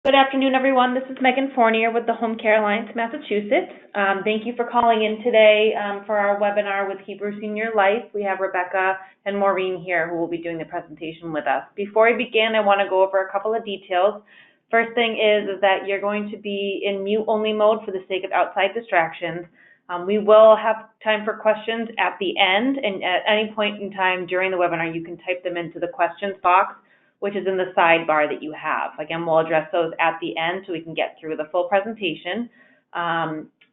Good afternoon, everyone. This is Megan Fournier with the Home Care Alliance, Massachusetts. Thank you for calling in today for our webinar with Hebrew Senior Life. We have Rebecca and Maureen here who will be doing the presentation with us. Before we begin, I want to go over a couple of details. First thing is that you're going to be in mute-only mode for the sake of outside distractions. We will have time for questions at the end, and at any point in time during the webinar, you can type them into the questions box, which is in the sidebar that you have. Again, we'll address those at the end so we can get through the full presentation.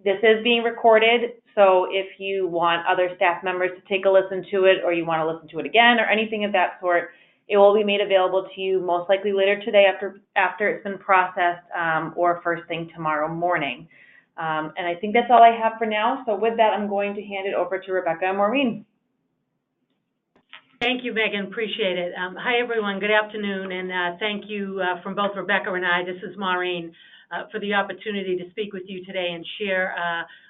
This is being recorded, so if you want other staff members to take a listen to it, or you want to listen to it again, or anything of that sort, it will be made available to you most likely later today after it's been processed, or first thing tomorrow morning. And I think that's all I have for now. So with that, I'm going to hand it over to Rebecca and Maureen. Thank you, Megan. Appreciate it. Hi, everyone. Good afternoon, and thank you from both Rebecca and I. This is Maureen for the opportunity to speak with you today and share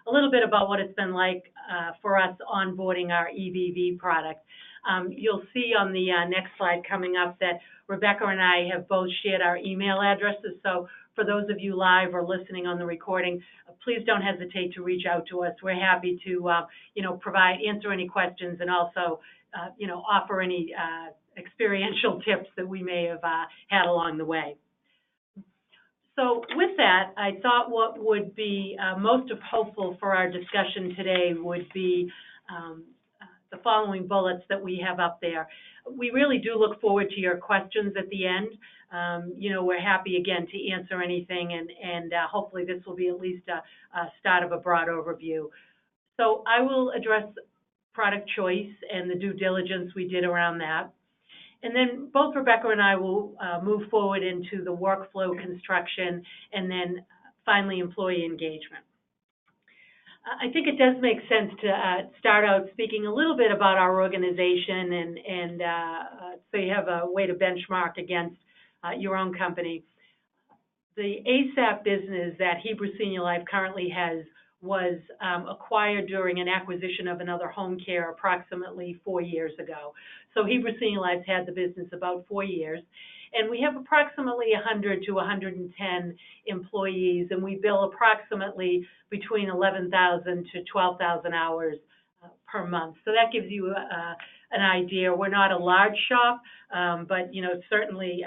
a little bit about what it's been like for us onboarding our EVV product. You'll see on the next slide coming up that Rebecca and I have both shared our email addresses. So for those of you live or listening on the recording, please don't hesitate to reach out to us. We're happy to, answer any questions and also offer any experiential tips that we may have had along the way. So with that, I thought what would be most helpful for our discussion today would be the following bullets that we have up there. We really do look forward to your questions at the end. We're happy, again, to answer anything, and hopefully this will be at least a start of a broad overview. So I will address product choice and the due diligence we did around that. And then both Rebecca and I will move forward into the workflow construction and then finally employee engagement. I think it does make sense to start out speaking a little bit about our organization and so you have a way to benchmark against your own company. The ASAP business that Hebrew Senior Life currently has was acquired during an acquisition of another home care approximately 4 years ago. So Hebrew Senior Life's had the business about 4 years, and we have approximately 100 to 110 employees, and we bill approximately between 11,000 to 12,000 hours per month. So that gives you an idea. We're not a large shop, but certainly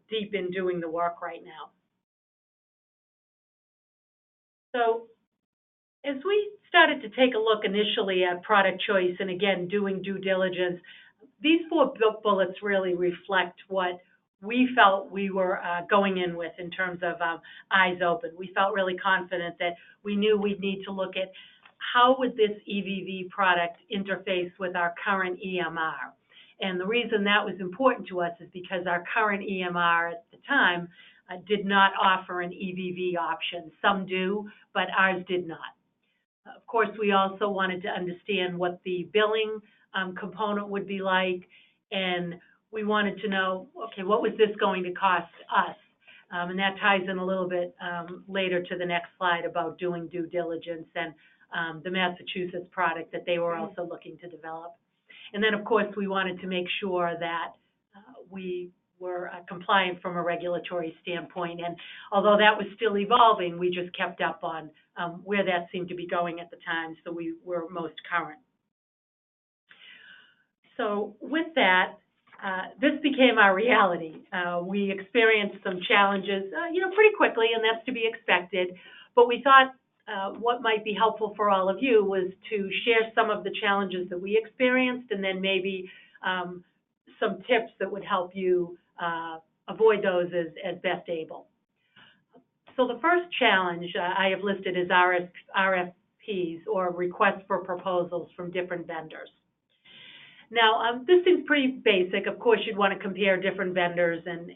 deep in doing the work right now. So as we started to take a look initially at product choice and, again, doing due diligence, these 4 bullets really reflect what we felt we were going in with in terms of eyes open. We felt really confident that we knew we'd need to look at how would this EVV product interface with our current EMR. And the reason that was important to us is because our current EMR at the time did not offer an EVV option. Some do, but ours did not. Of course, we also wanted to understand what the billing component would be like, and we wanted to know, okay, what was this going to cost us? And that ties in a little bit later to the next slide about doing due diligence and the Massachusetts product that they were also looking to develop. And then, of course, we wanted to make sure that we were compliant from a regulatory standpoint. And although that was still evolving, we just kept up on where that seemed to be going at the time, so we were most current. So with that, this became our reality. We experienced some challenges, pretty quickly, and that's to be expected. But we thought what might be helpful for all of you was to share some of the challenges that we experienced, and then maybe some tips that would help you avoid those as best able. So the first challenge I have listed is RFPs, or requests for proposals from different vendors. Now, this seems pretty basic. Of course, you'd want to compare different vendors and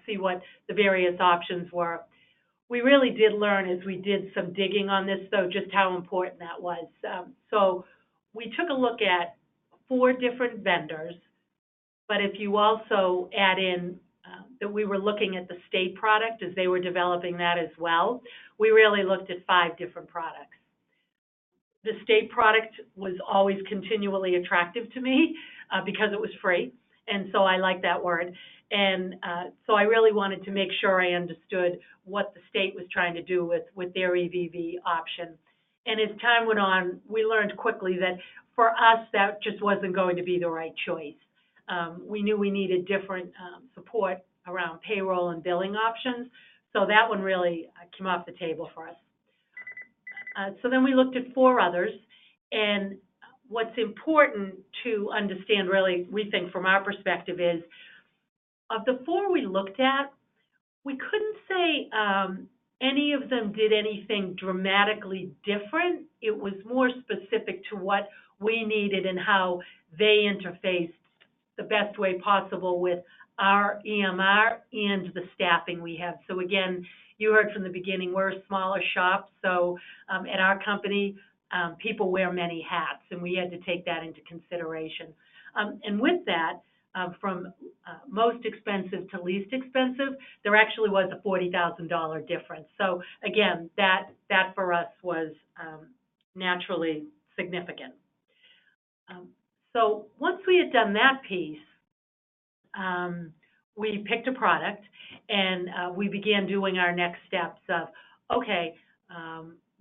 see what the various options were. We really did learn as we did some digging on this, though, just how important that was. So we took a look at 4 different vendors, but if you also add in that we were looking at the state product as they were developing that as well, we really looked at 5 different products. The state product was always continually attractive to me because it was free, and so I like that word. And so I really wanted to make sure I understood what the state was trying to do with their EVV option. And as time went on, we learned quickly that for us, that just wasn't going to be the right choice. We knew we needed different support around payroll and billing options, so that one really came off the table for us. So then we looked at 4 others, and what's important to understand really, we think from our perspective is, of the 4 we looked at, we couldn't say any of them did anything dramatically different. It was more specific to what we needed and how they interfaced the best way possible with our EMR and the staffing we have. So again, you heard from the beginning, we're a smaller shop, so at our company, people wear many hats, and we had to take that into consideration. And with that, from most expensive to least expensive, there actually was a $40,000 difference. So again, that for us was naturally significant. So once we had done that piece, we picked a product, and we began doing our next steps of, okay,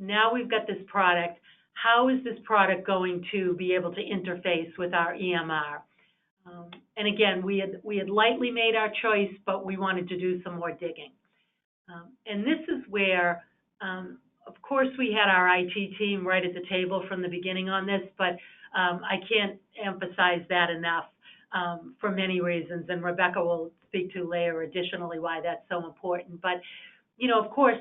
now we've got this product. How is this product going to be able to interface with our EMR? And again, we had lightly made our choice, but we wanted to do some more digging. And this is where, of course, we had our IT team right at the table from the beginning on this, but I can't emphasize that enough for many reasons, and Rebecca will speak to later additionally why that's so important. But, you know, of course,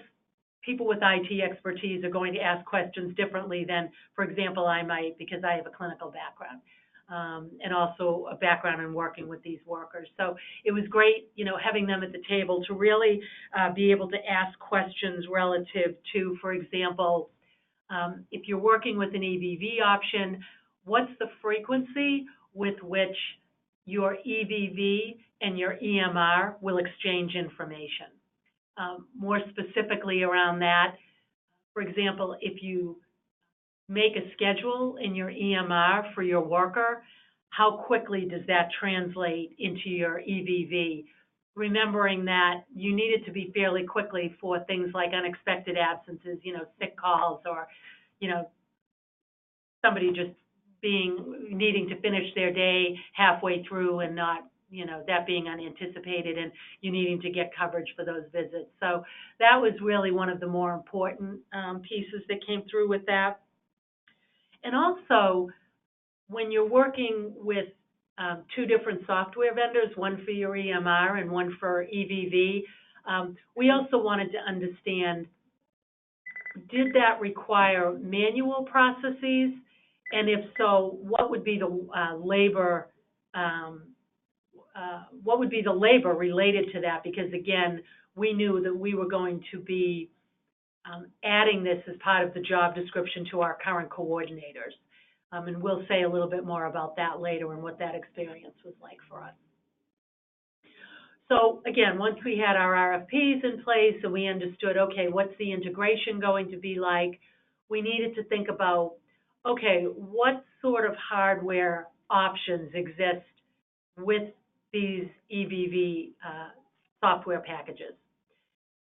people with IT expertise are going to ask questions differently than, for example, I might, because I have a clinical background. And also a background in working with these workers. So it was great, you know, having them at the table to really be able to ask questions relative to, for example, if you're working with an EVV option, what's the frequency with which your EVV and your EMR will exchange information? More specifically around that, for example, if you make a schedule in your EMR for your worker, how quickly does that translate into your EVV? Remembering that you need it to be fairly quickly for things like unexpected absences, you know, sick calls, or, you know, somebody just needing to finish their day halfway through and not, you know, that being unanticipated and you needing to get coverage for those visits. So that was really one of the more important pieces that came through with that. And also, when you're working with 2 different software vendors, one for your EMR and one for EVV, we also wanted to understand, did that require manual processes? And if so, what would be the labor related to that? Because again, we knew that we were going to be adding this as part of the job description to our current coordinators. And we'll say a little bit more about that later and what that experience was like for us. So again, once we had our RFPs in place and we understood, okay, what's the integration going to be like, we needed to think about, okay, what sort of hardware options exist with these EVV software packages.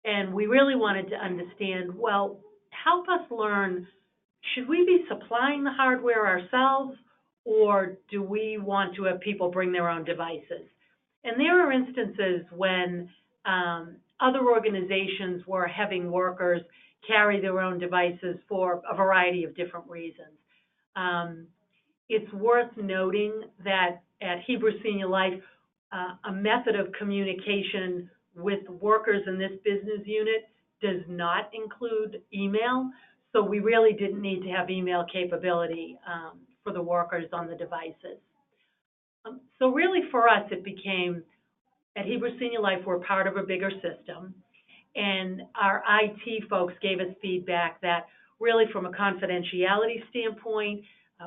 And we really wanted to understand, well, help us learn, should we be supplying the hardware ourselves, or do we want to have people bring their own devices? And there are instances when other organizations were having workers carry their own devices for a variety of different reasons. It's worth noting that at Hebrew Senior Life, a method of communication with workers in this business unit does not include email, so we really didn't need to have email capability for the workers on the devices. So really for us, it became, at Hebrew Senior Life, we're part of a bigger system, and our IT folks gave us feedback that really from a confidentiality standpoint,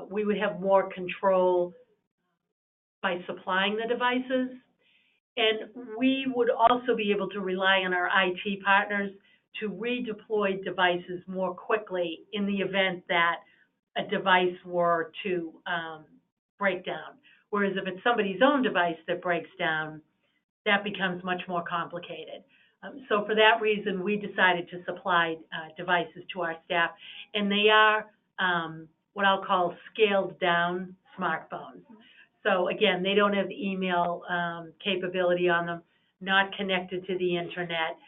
we would have more control by supplying the devices. And we would also be able to rely on our IT partners to redeploy devices more quickly in the event that a device were to break down. Whereas if it's somebody's own device that breaks down, that becomes much more complicated. So for that reason, we decided to supply devices to our staff, and they are what I'll call scaled down smartphones. So again, they don't have email capability on them, not connected to the internet,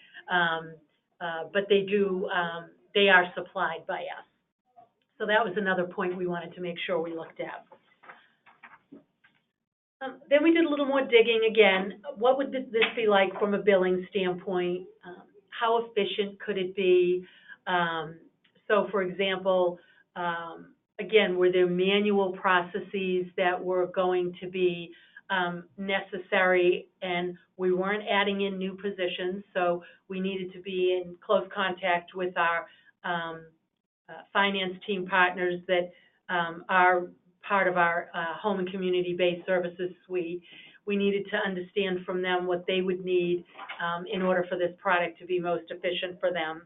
but they are supplied by us. So that was another point we wanted to make sure we looked at. Then we did a little more digging again. What would this be like from a billing standpoint? How efficient could it be? So for example, again, were there manual processes that were going to be necessary, and we weren't adding in new positions, so we needed to be in close contact with our finance team partners that are part of our home and community-based services suite. We needed to understand from them what they would need in order for this product to be most efficient for them.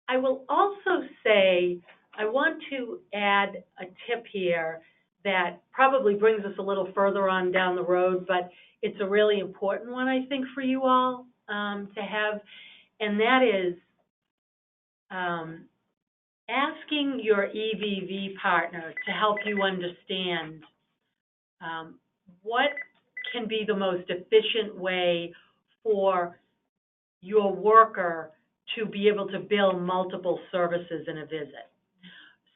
I will also say, I want to add a tip here that probably brings us a little further on down the road, but it's a really important one, I think, for you all to have, and that is asking your EVV partner to help you understand what can be the most efficient way for your worker to be able to bill multiple services in a visit.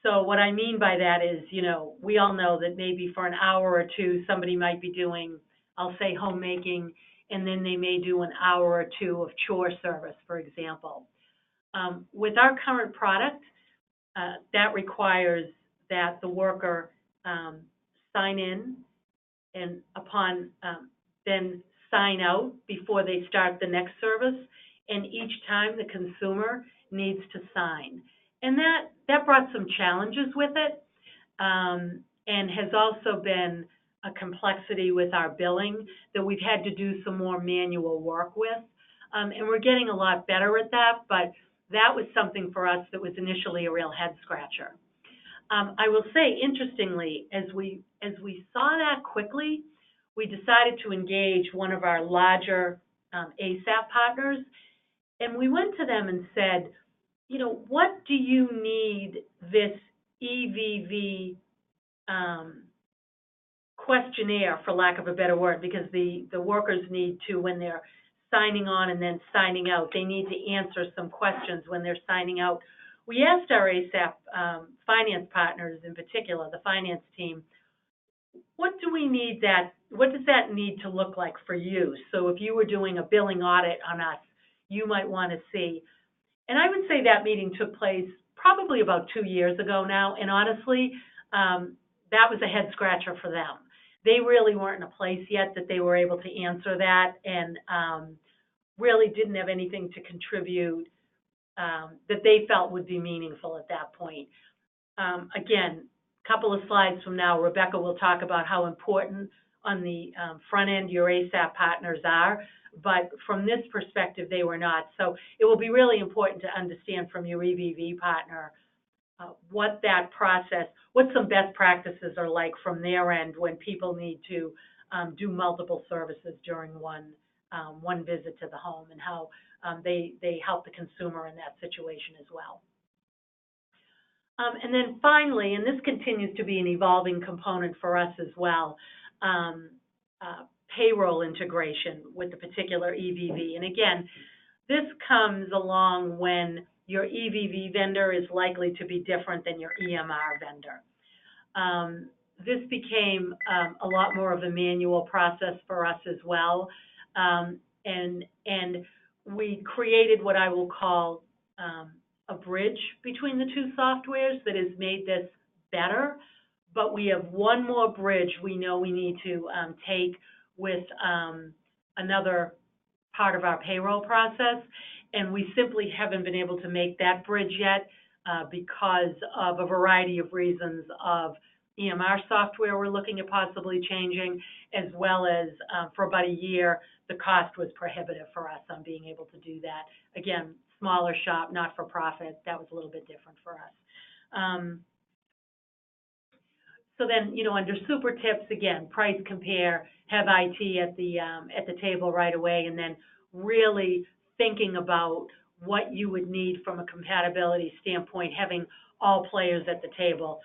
So what I mean by that is, you know, we all know that maybe for an hour or two, somebody might be doing, I'll say, homemaking, and then they may do an hour or two of chore service, for example. With our current product, that requires that the worker sign in and upon then sign out before they start the next service, and each time the consumer needs to sign. And that brought some challenges with it, and has also been a complexity with our billing that we've had to do some more manual work with. And we're getting a lot better at that, but that was something for us that was initially a real head scratcher. I will say, interestingly, as we saw that quickly, we decided to engage one of our larger ASAP partners, and we went to them and said, you know, what do you need this EVV questionnaire, for lack of a better word, because the workers need to, when they're signing on and then signing out, they need to answer some questions when they're signing out. We asked our ASAP finance partners, in particular, the finance team, what do we need that, what does that need to look like for you? So if you were doing a billing audit on us, you might want to see. And I would say that meeting took place probably about 2 years ago now, and honestly, that was a head scratcher for them. They really weren't in a place yet that they were able to answer that, and really didn't have anything to contribute that they felt would be meaningful at that point. Again, a couple of slides from now, Rebecca will talk about how important on the front end your ASAP partners are, but from this perspective, they were not. So it will be really important to understand from your EVV partner what that process, what some best practices are like from their end when people need to do multiple services during one visit to the home, and how they help the consumer in that situation as well. And then finally, and this continues to be an evolving component for us as well, payroll integration with the particular EVV. And again, this comes along when your EVV vendor is likely to be different than your EMR vendor. This became a lot more of a manual process for us as well. And we created what I will call a bridge between the two softwares that has made this better, but we have one more bridge we know we need to take with another part of our payroll process, and we simply haven't been able to make that bridge yet because of a variety of reasons of EMR software we're looking at possibly changing, as well as for about a year, the cost was prohibitive for us on being able to do that. Again, smaller shop, not for profit, that was a little bit different for us. So then, under super tips, again, price compare, have IT at the table right away, and then really thinking about what you would need from a compatibility standpoint, having all players at the table.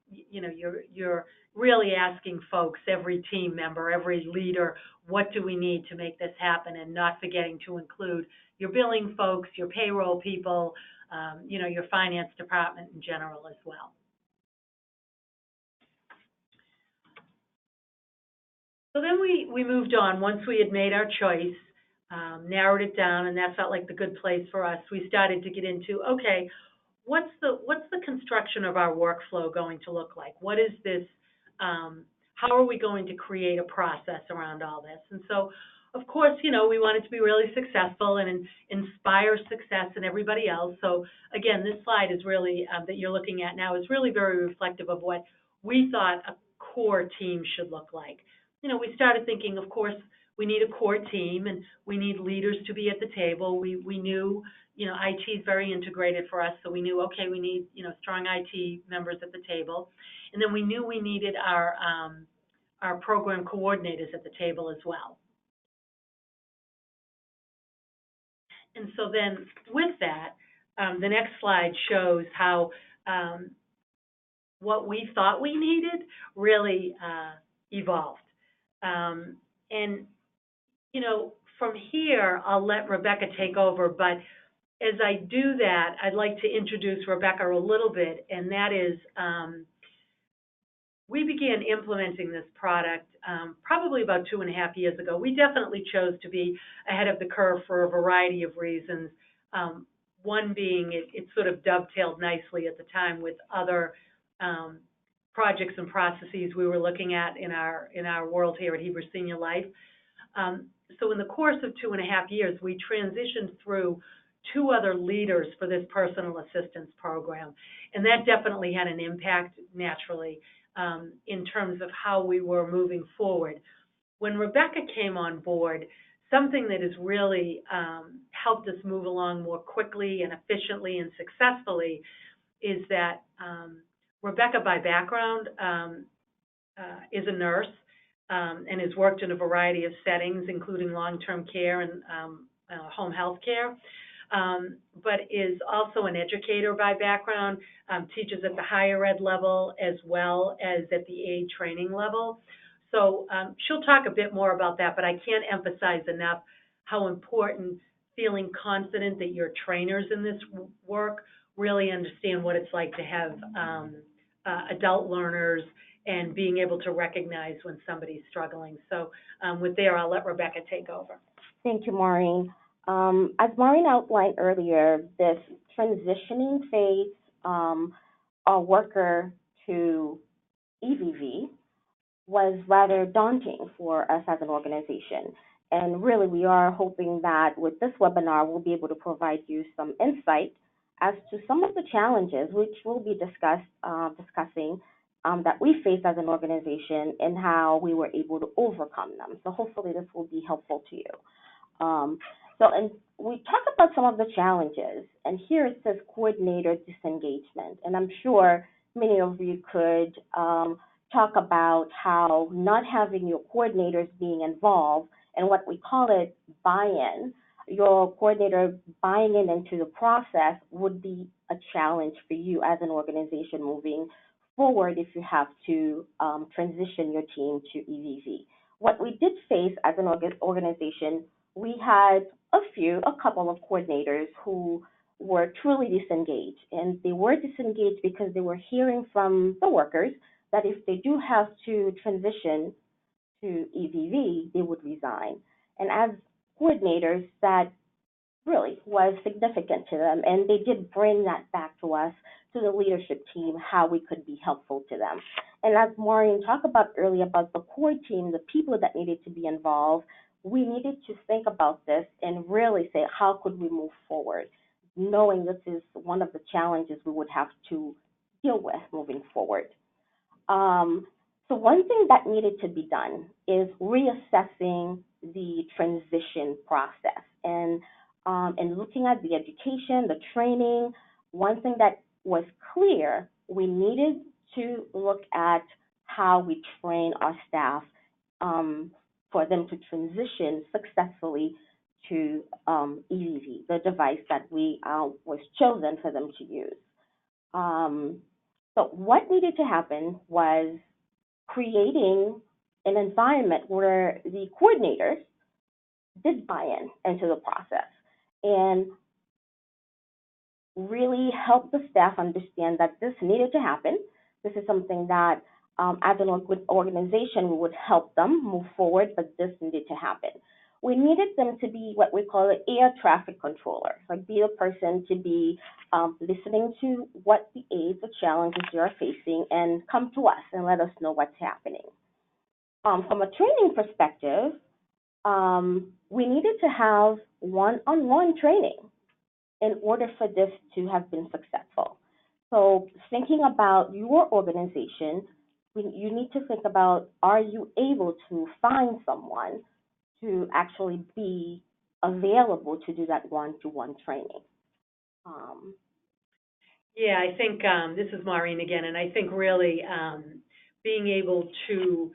You're really asking folks, every team member, every leader, what do we need to make this happen, and not forgetting to include your billing folks, your payroll people, your finance department in general as well. So then we moved on. Once we had made our choice, narrowed it down, and that felt like the good place for us, we started to get into, okay, what's the construction of our workflow going to look like? What is this, how are we going to create a process around all this? And so, of course, we wanted to be really successful and inspire success in everybody else. So again, this slide is really, that you're looking at now, is really very reflective of what we thought a core team should look like. We started thinking, of course, we need a core team and we need leaders to be at the table. We knew, IT is very integrated for us, so we knew, okay, we need, strong IT members at the table. And then we knew we needed our program coordinators at the table as well. And so then with that, the next slide shows how what we thought we needed really evolved. And, from here, I'll let Rebecca take over, but as I do that, I'd like to introduce Rebecca a little bit, and that is we began implementing this product probably about 2.5 years ago. We definitely chose to be ahead of the curve for a variety of reasons. One being it sort of dovetailed nicely at the time with other projects and processes we were looking at in our world here at Hebrew Senior Life. So in the course of 2.5 years, we transitioned through 2 other leaders for this personal assistance program, and that definitely had an impact naturally in terms of how we were moving forward. When Rebecca came on board, something that has really helped us move along more quickly and efficiently and successfully is that Rebecca, by background, is a nurse and has worked in a variety of settings, including long-term care and home health care, but is also an educator by background, teaches at the higher ed level as well as at the aid training level. So she'll talk a bit more about that, but I can't emphasize enough how important feeling confident that your trainers in this work really understand what it's like to have adult learners and being able to recognize when somebody's struggling. So with that, I'll let Rebecca take over. Thank you, Maureen. As Maureen outlined earlier, this transitioning phase, a worker to EVV, was rather daunting for us as an organization. And really, we are hoping that with this webinar, we'll be able to provide you some insight as to some of the challenges which we'll be discussing that we face as an organization and how we were able to overcome them. So hopefully this will be helpful to you. And we talked about some of the challenges, and here it says coordinator disengagement. And I'm sure many of you could talk about how not having your coordinators being involved and what we call it buy-in, your coordinator buying into the process would be a challenge for you as an organization moving forward if you have to transition your team to EVV. What we did face as an organization, we had a couple of coordinators who were truly disengaged. And they were disengaged because they were hearing from the workers that if they do have to transition to EVV, they would resign. And as coordinators, that really was significant to them. And they did bring that back to us, to the leadership team, how we could be helpful to them. And as Maureen talked about earlier about the core team, the people that needed to be involved, we needed to think about this and really say, how could we move forward, knowing this is one of the challenges we would have to deal with moving forward. So one thing that needed to be done is reassessing the transition process and looking at the education, the training. One thing that was clear, we needed to look at how we train our staff for them to transition successfully to EVV, the device that we was chosen for them to use. So what needed to happen was creating an environment where the coordinators did buy in into the process and really help the staff understand that this needed to happen. This is something that, as an organization, we would help them move forward, but this needed to happen. We needed them to be what we call an air traffic controller, like be a person to be listening to what the aids, the challenges you're facing, and come to us and let us know what's happening. From a training perspective, we needed to have one-on-one training in order for this to have been successful. So thinking about your organization, you need to think about, are you able to find someone to actually be available to do that one-to-one training? Yeah, I think this is Maureen again, and I think really being able to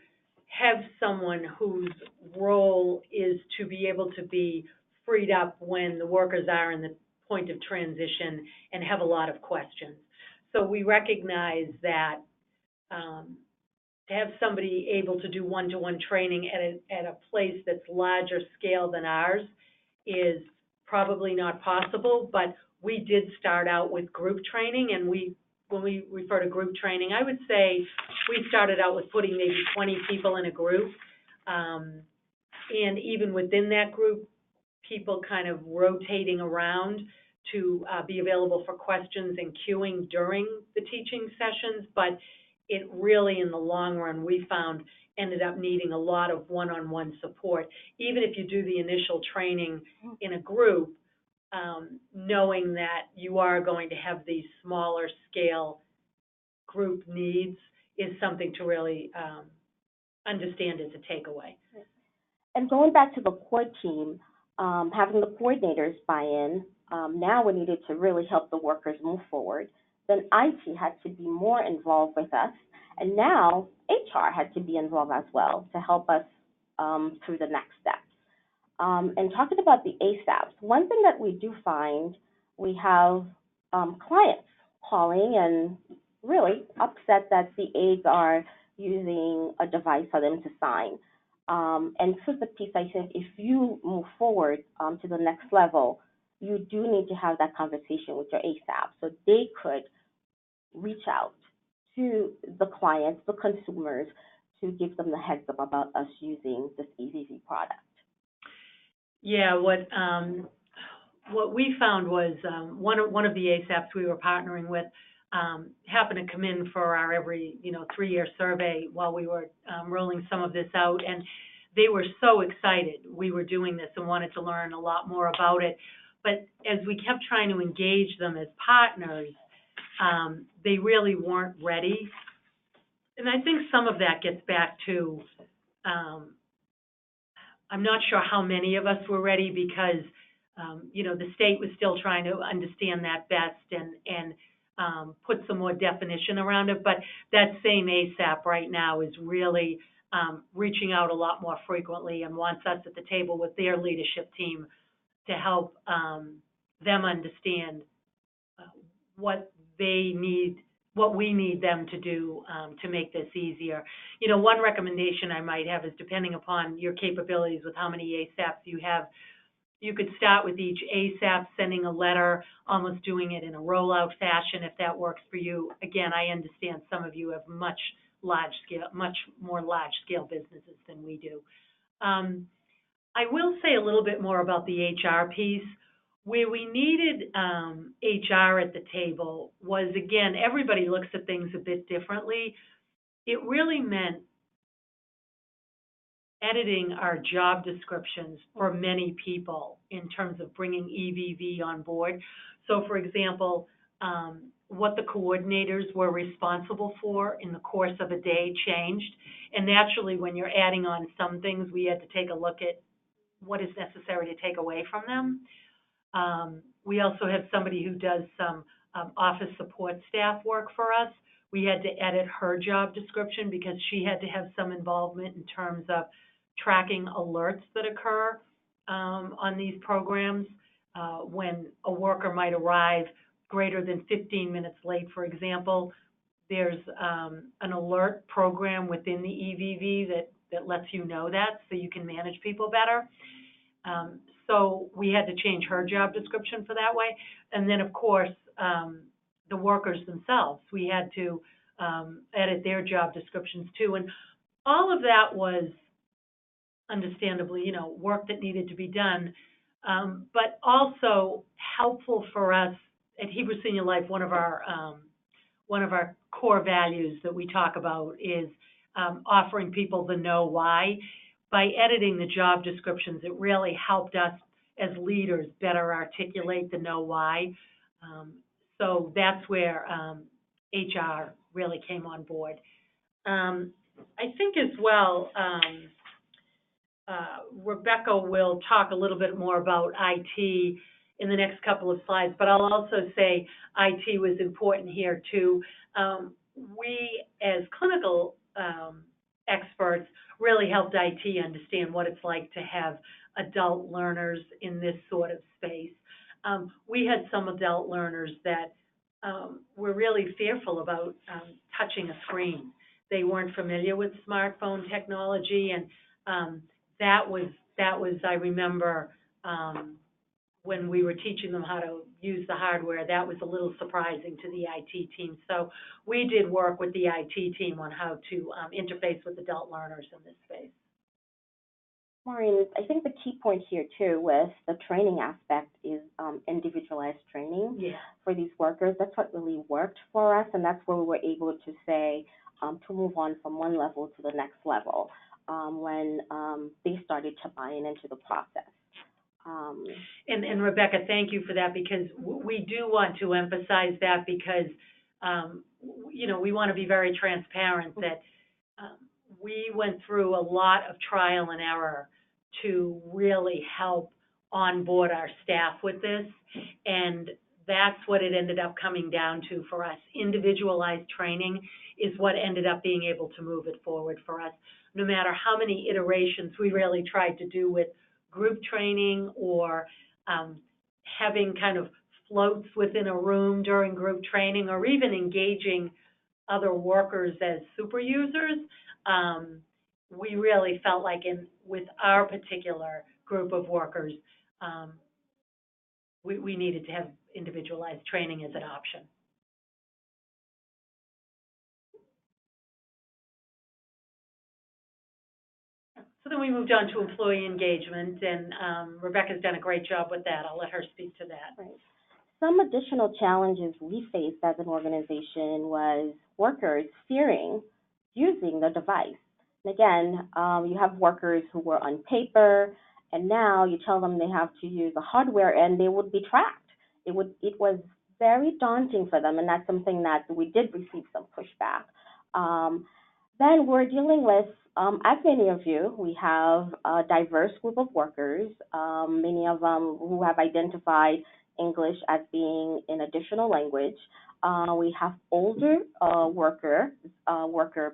have someone whose role is to be able to be freed up when the workers are in the point of transition and have a lot of questions. So we recognize that to have somebody able to do one-to-one training at a place that's larger scale than ours is probably not possible, but we did start out with group training, and when we refer to group training, I would say we started out with putting maybe 20 people in a group, and even within that group, people kind of rotating around to be available for questions and queuing during the teaching sessions, but it really, in the long run, we found ended up needing a lot of one-on-one support. Even if you do the initial training in a group, knowing that you are going to have these smaller scale group needs is something to really understand as a takeaway. And going back to the core team, having the coordinators buy in, now we needed to really help the workers move forward. Then IT had to be more involved with us, and now HR had to be involved as well to help us through the next steps. And talking about the ASAPs, one thing that we do find, we have clients calling and really upset that the aides are using a device for them to sign. And this is the piece I think if you move forward to the next level, you do need to have that conversation with your ASAP so they could reach out to the clients, the consumers, to give them the heads up about us using this EVV product. Yeah, what we found was one of the ASAPs we were partnering with happened to come in for our every 3-year survey while we were rolling some of this out, and they were so excited we were doing this and wanted to learn a lot more about it. But as we kept trying to engage them as partners, they really weren't ready. And I think some of that gets back to, I'm not sure how many of us were ready because, the state was still trying to understand that best and put some more definition around it. But that same ASAP right now is really reaching out a lot more frequently and wants us at the table with their leadership team to help them understand what they need, what we need them to do to make this easier. One recommendation I might have is depending upon your capabilities with how many ASAPs you have, you could start with each ASAP sending a letter, almost doing it in a rollout fashion if that works for you. Again, I understand some of you have much more large-scale businesses than we do. I will say a little bit more about the HR piece. Where we needed HR at the table was, again, everybody looks at things a bit differently. It really meant editing our job descriptions for many people in terms of bringing EVV on board. So, for example, what the coordinators were responsible for in the course of a day changed. And naturally, when you're adding on some things, we had to take a look at what is necessary to take away from them. We also have somebody who does some office support staff work for us, we had to edit her job description because she had to have some involvement in terms of tracking alerts that occur on these programs. When a worker might arrive greater than 15 minutes late, for example, there's an alert program within the EVV that lets you know that so you can manage people better. So we had to change her job description for that way. And then, of course, the workers themselves, we had to edit their job descriptions too. And all of that was understandably, you know, work that needed to be done, but also helpful for us at Hebrew Senior Life. One of our core values that we talk about is offering people the know why. By editing the job descriptions, it really helped us as leaders better articulate the know why. So that's where HR really came on board. I think as well, Rebecca will talk a little bit more about IT in the next couple of slides, but I'll also say IT was important here too. We, as clinical experts, really helped IT understand what it's like to have adult learners in this sort of space. We had some adult learners that were really fearful about touching a screen. They weren't familiar with smartphone technology, and that was, I remember, when we were teaching them how to use the hardware, that was a little surprising to the IT team. So we did work with the IT team on how to interface with adult learners in this space. Maureen, I think the key point here too with the training aspect is individualized training for these workers. That's what really worked for us, and that's where we were able to say to move on from one level to the next level when they started to buy into the process. And Rebecca, thank you for that, because we do want to emphasize that, because you know, we want to be very transparent that we went through a lot of trial and error to really help onboard our staff with this, and that's what it ended up coming down to for us. Individualized training is what ended up being able to move it forward for us. No matter how many iterations we really tried to do with group training or having kind of floats within a room during group training, or even engaging other workers as super users, we really felt like with our particular group of workers, we needed to have individualized training as an option. So then we moved on to employee engagement, and Rebecca's done a great job with that. I'll let her speak to that. Right. Some additional challenges we faced as an organization was workers fearing using the device. And again, you have workers who were on paper, and now you tell them they have to use the hardware, and they would be tracked. It was very daunting for them, and that's something that we did receive some pushback. Then we're dealing with, as many of you, we have a diverse group of workers, many of them who have identified English as being an additional language. We have older worker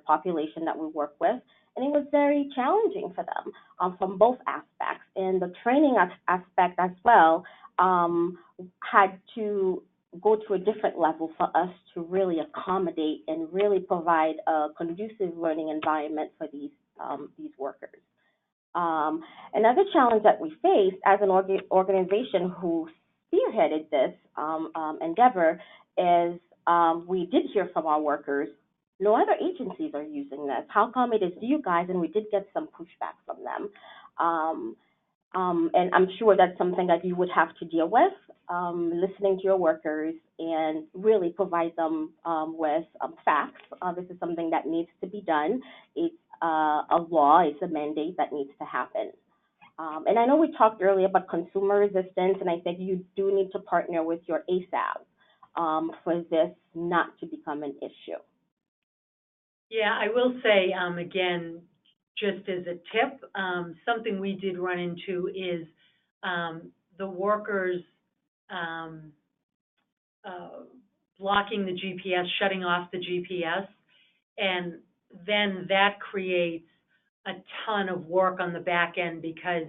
population that we work with, and it was very challenging for them from both aspects. And the training aspect as well had to go to a different level for us to really accommodate and really provide a conducive learning environment for these workers. Another challenge that we faced as an organization who spearheaded this endeavor is we did hear from our workers, no other agencies are using this. How come it is you guys? And we did get some pushback from them. And I'm sure that's something that you would have to deal with, listening to your workers and really provide them with facts. This is something that needs to be done. It's a law, it's a mandate that needs to happen. And I know we talked earlier about consumer resistance, and I think you do need to partner with your ASAB for this not to become an issue. Yeah, I will say, again, just as a tip, something we did run into is the workers blocking the GPS, shutting off the GPS, and then that creates a ton of work on the back end because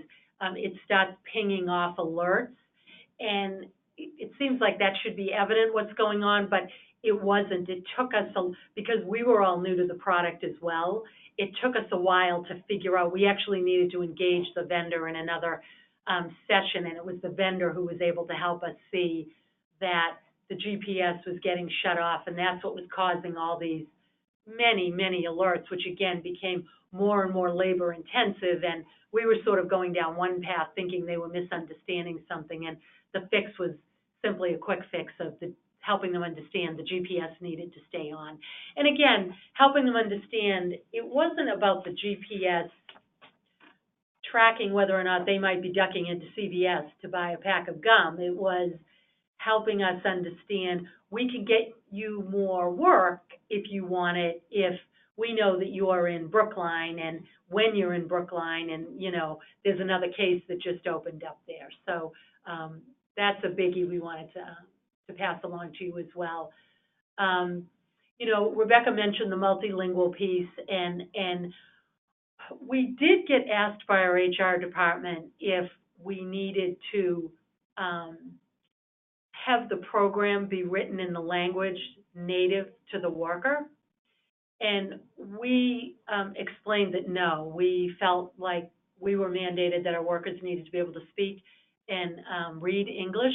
it starts pinging off alerts, and it seems like that should be evident what's going on, but it wasn't. It took us, because we were all new to the product as well, it took us a while to figure out. We actually needed to engage the vendor in another session, and it was the vendor who was able to help us see that the GPS was getting shut off, and that's what was causing all these many alerts, which again became more and more labor intensive, and we were sort of going down one path thinking they were misunderstanding something, and the fix was simply a quick fix of helping them understand the GPS needed to stay on. And again, helping them understand it wasn't about the GPS tracking whether or not they might be ducking into CVS to buy a pack of gum. It was helping us understand we can get you more work if you want it, if we know that you are in Brookline and when you're in Brookline, and, there's another case that just opened up there. So that's a biggie we wanted to pass along to you as well. Rebecca mentioned the multilingual piece, and we did get asked by our HR department if we needed to have the program be written in the language native to the worker. And we explained that no, we felt like we were mandated that our workers needed to be able to speak and read English.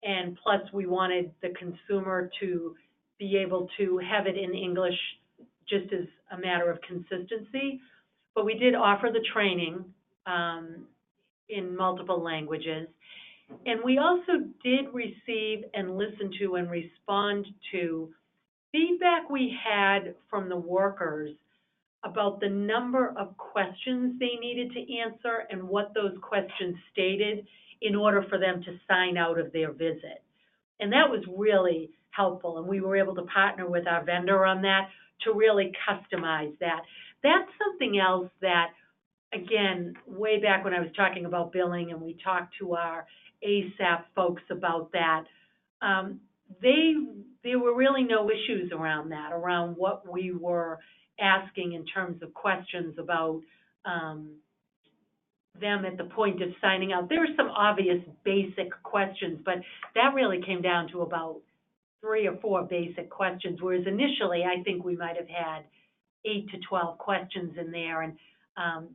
And plus we wanted the consumer to be able to have it in English just as a matter of consistency. But we did offer the training in multiple languages. And we also did receive and listen to and respond to feedback we had from the workers about the number of questions they needed to answer and what those questions stated in order for them to sign out of their visit. And that was really helpful, and we were able to partner with our vendor on that to really customize that. That's something else that, again, way back when I was talking about billing and we talked to our ASAP folks about that, there were really no issues around that, around what we were asking in terms of questions about them at the point of signing out. There were some obvious basic questions, but that really came down to about 3 or 4 basic questions, whereas initially I think we might have had 8 to 12 questions in there, and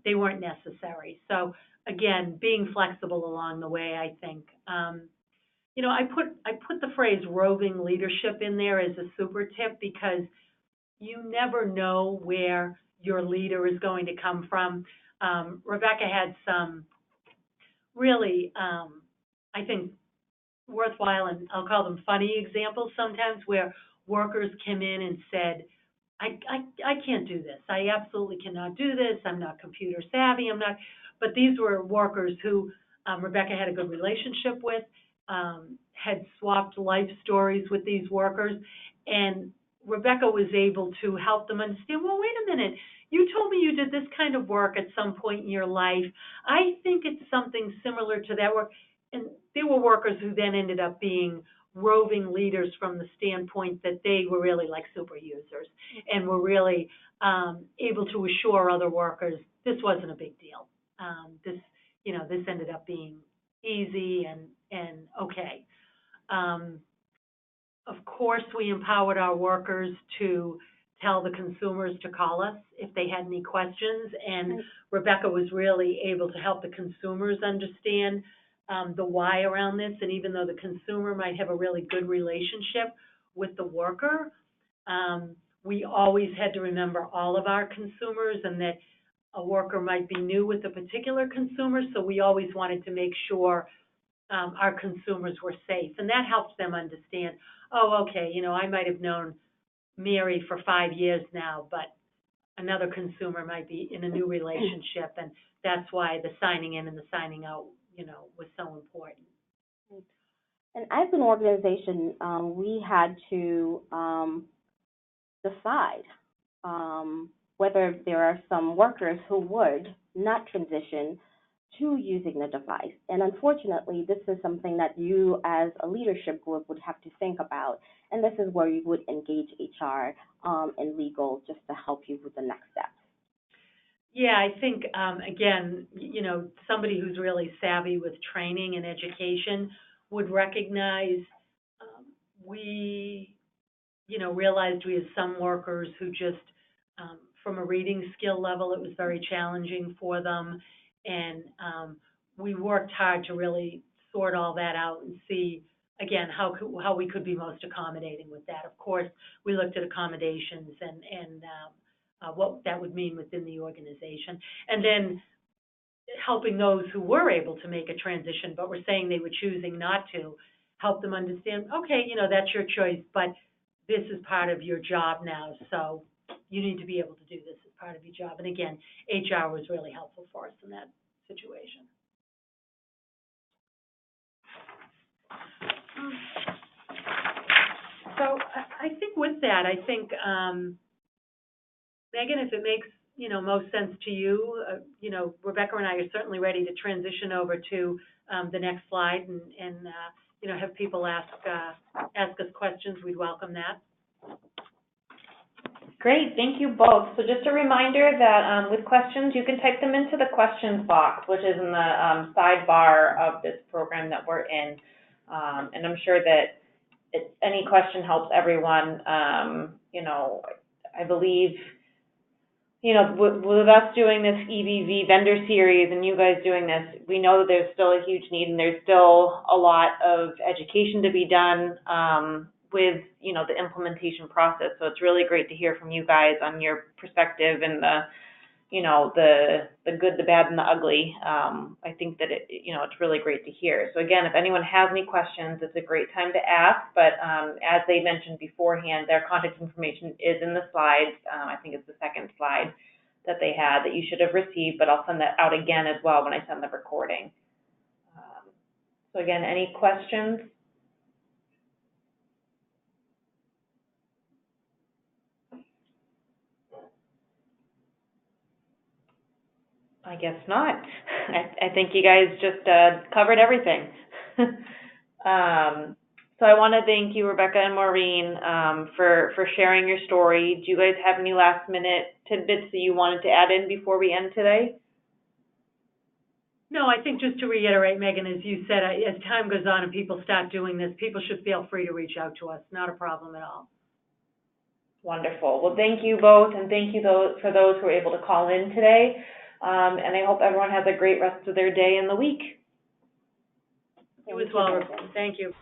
they weren't necessary. So again, being flexible along the way, I think. I put the phrase roving leadership in there as a super tip because you never know where your leader is going to come from. Rebecca had some really, I think, worthwhile, and I'll call them funny examples sometimes, where workers came in and said, I can't do this. I absolutely cannot do this. I'm not computer savvy. But these were workers who Rebecca had a good relationship with, had swapped life stories with these workers, and Rebecca was able to help them understand, well, wait a minute, you told me you did this kind of work at some point in your life. I think it's something similar to that work. And there were workers who then ended up being roving leaders from the standpoint that they were really like super users and were really able to assure other workers this wasn't a big deal. This ended up being easy and okay. Of course, we empowered our workers to tell the consumers to call us if they had any questions, and Rebecca was really able to help the consumers understand the why around this. And even though the consumer might have a really good relationship with the worker, we always had to remember all of our consumers and that a worker might be new with a particular consumer, so we always wanted to make sure our consumers were safe. And that helps them understand, oh, okay, I might have known Mary for 5 years now, but another consumer might be in a new relationship, and that's why the signing in and the signing out, was so important. And as an organization, we had to decide whether there are some workers who would not transition to using the device. And unfortunately, this is something that you as a leadership group would have to think about and this is where you would engage HR and legal just to help you with the next steps. Yeah, I think, again, somebody who's really savvy with training and education would recognize we, realized we had some workers who just, from a reading skill level, it was very challenging for them. And we worked hard to really sort all that out and see, again, how we could be most accommodating with that. Of course, we looked at accommodations and what that would mean within the organization. And then helping those who were able to make a transition but were saying they were choosing not to, help them understand, okay, that's your choice, but this is part of your job now, so you need to be able to do this as part of your job. And again, HR was really helpful for us in that situation. So I think with that, Megan, if it makes, most sense to you, Rebecca and I are certainly ready to transition over to the next slide and have people ask us questions. We'd welcome that. Great, thank you both. So just a reminder that with questions, you can type them into the questions box, which is in the sidebar of this program that we're in. And I'm sure that any question helps everyone. I believe, with us doing this EVV vendor series and you guys doing this, we know that there's still a huge need and there's still a lot of education to be done with, the implementation process. So it's really great to hear from you guys on your perspective and the good, the bad, and the ugly. I think that it's really great to hear. So again, if anyone has any questions, it's a great time to ask. But as they mentioned beforehand, their contact information is in the slides. I think it's the second slide that they had that you should have received, but I'll send that out again as well when I send the recording. So again, any questions? I guess not. I think you guys just covered everything. So I want to thank you, Rebecca and Maureen, for sharing your story. Do you guys have any last minute tidbits that you wanted to add in before we end today? No, I think just to reiterate, Megan, as you said, as time goes on and people start doing this, people should feel free to reach out to us. Not a problem at all. Wonderful. Well, thank you both, and thank you for those who were able to call in today. And I hope everyone has a great rest of their day and the week. You as well, Rebecca. Thank you.